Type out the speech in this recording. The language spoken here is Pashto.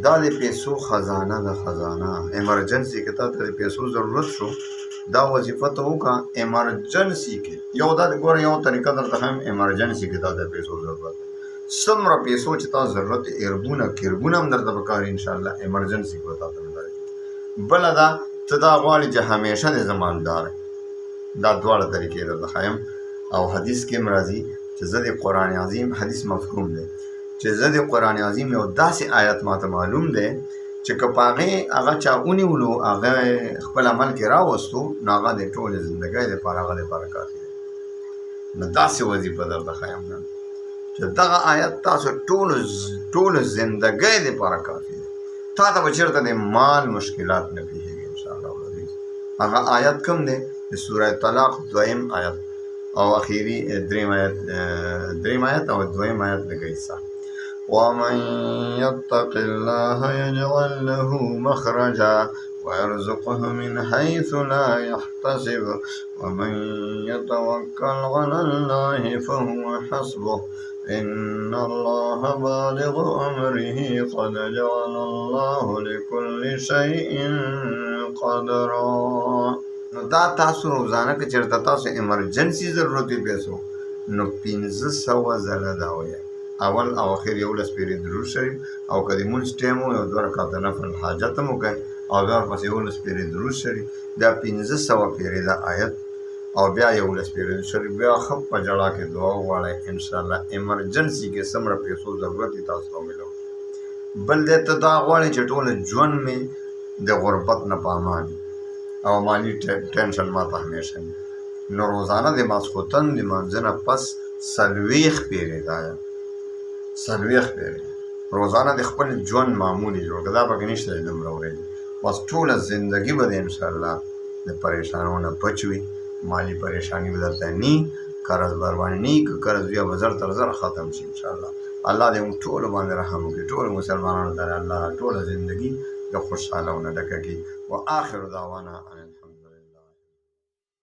دا د پیسو خزانه ده، خزانه ایمرجنسي کې تا ته د پیسو ضرورت شو، دا وظیفه ته وکړه ایمرجنسي کې. یو دا ګوره یو طریقه درته ښیم، ایمرجنسي کې تا د پیسو ضرورت څومره پیسو چې تا ضرورت اربونه کربونه هم درته پکار انشاءالله ایمرجنسي کې به تا ته درځي. بله دا ته دا غواړې چې همیشه د زمالدار دا دواړه طریقې درته ښیم. او حدیث کې هم راځي چې زه د قرآن عظیم حدیث مفهوم دی چې زه د قرآن عظیم یو داسې آیت ماته معلوم دی چې که په هغې هغه چا ونیولو هغه خپل عمل کې راوستو نو هغه د ټولې زندګۍ دپاره هغه دپاره کافي دی. نو داسې وظیفه درته ښیم نن چې دغه آیت تاسو ټولو زندګۍ دپاره کافي دی. تا ته به چېرته د مال مشکلات نه پېښېږي انشاءالله العزیز. هغه آیت کوم دی؟ د سوره طلاق 2 آیت او اخیری دریم آیت او 2 آیت لږ حصہ. ومن يتق الله يجعل له مخرجا ويرزقه من حيث لا يحتسب ومن يتوكل على الله فهو حسبه إن الله بالغ أمره قد جعل الله لكل شيء قدرا. نو دا تاسو روزانه که چېرته تاسو ایمرجنسي ضرورت وي پیسو نو 500 ځله دا وایه، اول او اخر 11 پیرې درود شریف او که د مونځ ټایم و یو 2 رکعته نفل حاجت هم وکړئ او بیا ورپسې 11 پیرې درود شریف، دا 500 پیرې دا آیت او بیا 11 پیرې درود شریف، بیا ښه په جړا کې دعا وغواړئ انشاءالله ایمرجنسي کې څومره پیسو ضرورت وي تاسو ته ملو. بل دی ته دا غواړئ چې ټوله ژوند مې د غربت نه په امان او مالی ټینشن ما ته همیشه وي، نو روزانه د ماسخوتن د لمانځه نه پس 40 پیرې دا 40 پیرې روزانه د خپل ژوند معمولي جوړ کړه. دا پکې نشته دی دومره ورځې، بس ټوله زندګي به د انشاءالله د پریشانو نه بچ وي، مالی پریشاني به درته ني، قرض بر باندې ني، که قرض بیا به زر تر زر ختم شي انشاءالله. الله دې موږ ټولو باندې رحم وکړي، ټولو مسلمانانو ته الله ټوله زندګي د خوشحاله او نه ډکه کړي. و آخر دعوانا